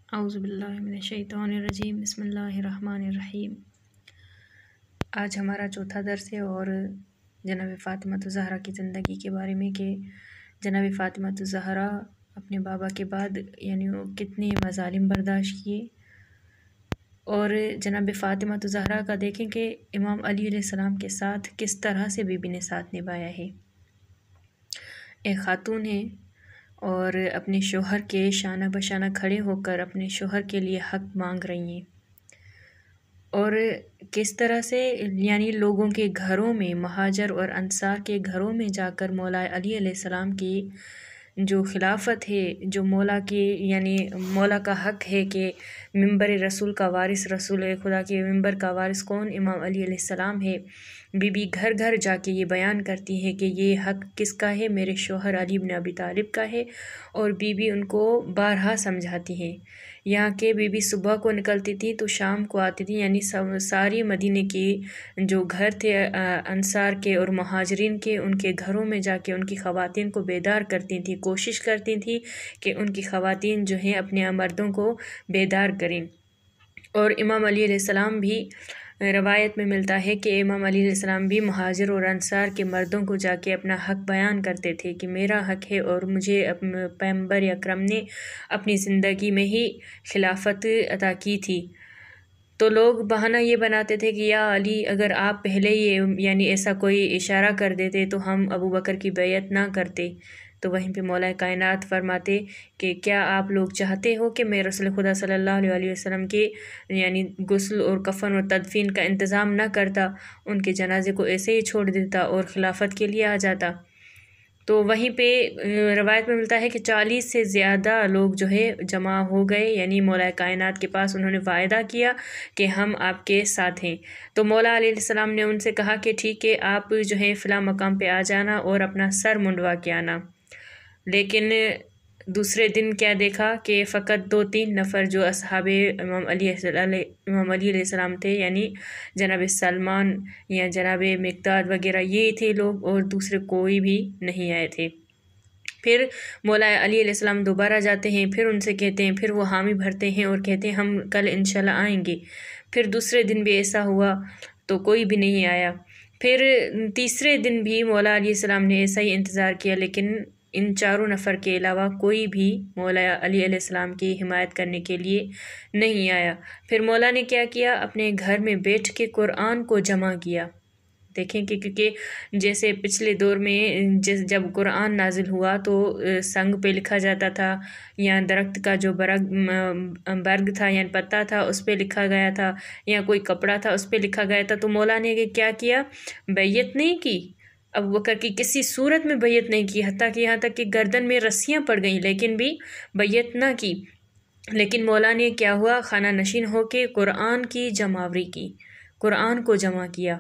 اعوذ باللہ من الشیطان الرجیم، بسم اللہ الرحمن الرحیم۔ آج ہمارا چوتھا درس ہے اور جناب فاطمہ الزہرا کی زندگی کے بارے میں کہ جناب فاطمہ الزہرا اپنے بابا کے بعد وہ کتنے مظالم برداشت کیے، اور جناب فاطمہ الزہرا کا دیکھیں کہ امام علی علیہ السلام کے ساتھ کس طرح سے بی بی نے ساتھ نبھایا ہے۔ ایک خاتون ہے اور اپنے شوہر کے شانہ بشانہ کھڑے ہو کر اپنے شوہر کے لیے حق مانگ رہی ہیں، اور کس طرح سے لوگوں کے گھروں میں، مہاجر اور انصار کے گھروں میں جا کر مولا علی علیہ السلام کی جو خلافت ہے، جو مولا کی مولا کا حق ہے کہ منبر رسول کا وارث، رسول خدا کے منبر کا وارث کون؟ امام علی علیہ السلام ہے۔ بی بی گھر گھر جا کے یہ بیان کرتی ہے کہ یہ حق کس کا ہے؟ میرے شوہر علی بن ابی طالب کا ہے، اور بی بی ان کو بارہا سمجھاتی ہے۔ یہاں کے بی بی صبح کو نکلتی تھی تو شام کو آتی تھی، ساری مدینے کی جو گھر تھے انصار کے اور مہاجرین کے، ان کے گھروں میں جا کے ان کی خواتین کو بیدار کرتی تھی، کوشش کرتی تھی کہ ان کی خواتین جو ہیں اپنے مردوں کو بیدار کریں۔ اور امام علی علیہ السلام بھی، روایت میں ملتا ہے کہ امام علی علیہ السلام بھی مہاجر اور انصار کے مردوں کو جا کے اپنا حق بیان کرتے تھے کہ میرا حق ہے، اور مجھے پیغمبر اکرم نے اپنی زندگی میں ہی خلافت عطا کی تھی۔ تو لوگ بہانہ یہ بناتے تھے کہ یا علی، اگر آپ پہلے یہ ایسا کوئی اشارہ کر دیتے تو ہم ابو بکر کی بیعت نہ کرتے۔ تو وہیں پہ مولا کائنات فرماتے کہ کیا آپ لوگ چاہتے ہو کہ میں رسول خدا صلی اللہ علیہ وسلم کے غسل اور کفن اور تدفین کا انتظام نہ کرتا، ان کے جنازے کو ایسے ہی چھوڑ دیتا اور خلافت کے لیے آ جاتا؟ تو وہیں پہ روایت میں ملتا ہے کہ 40 سے زیادہ لوگ جو ہے جمع ہو گئے، مولا کائنات کے پاس انہوں نے وعدہ کیا کہ ہم آپ کے ساتھ ہیں۔ تو مولا علیہ السلام نے ان سے کہا کہ ٹھیک ہے، آپ جو ہے فلاں مقام پہ آ جانا اور اپنا سر منڈوا کے آنا۔ لیکن دوسرے دن کیا دیکھا کہ فقط 2-3 نفر جو اصحاب امام علی علیہ السلام تھے، جناب سلمان یا جناب مقداد وغیرہ، یہ تھے لوگ، اور دوسرے کوئی بھی نہیں آئے تھے۔ پھر مولا علی علیہ السلام دوبارہ جاتے ہیں، پھر ان سے کہتے ہیں، پھر وہ حامی بھرتے ہیں اور کہتے ہیں ہم کل انشاءاللہ آئیں گے۔ پھر دوسرے دن بھی ایسا ہوا تو کوئی بھی نہیں آیا۔ پھر تیسرے دن بھی مولا علیہ السلام نے ایسا ہی انتظار کیا، لیکن ان 4 نفر کے علاوہ کوئی بھی مولا علی علیہ السلام کی حمایت کرنے کے لیے نہیں آیا۔ پھر مولا نے کیا کیا؟ اپنے گھر میں بیٹھ کے قرآن کو جمع کیا۔ دیکھیں کہ کیونکہ جیسے پچھلے دور میں جب قرآن نازل ہوا تو سنگ پہ لکھا جاتا تھا، یا درخت کا جو برگ تھا پتا تھا اس پہ لکھا گیا تھا، یا کوئی کپڑا تھا اس پہ لکھا گیا تھا، تو مولا نے کیا کیا؟ بیعت نہیں کی، ابو بکر کی کسی صورت میں بیعت نہیں کی، حتیٰ کہ یہاں تک کہ گردن میں رسیاں پڑ گئیں، لیکن بھی بیعت نہ کی۔ لیکن مولا نے کیا ہوا؟ خانہ نشین ہو کے قرآن کی جمع آوری کی، قرآن کو جمع کیا۔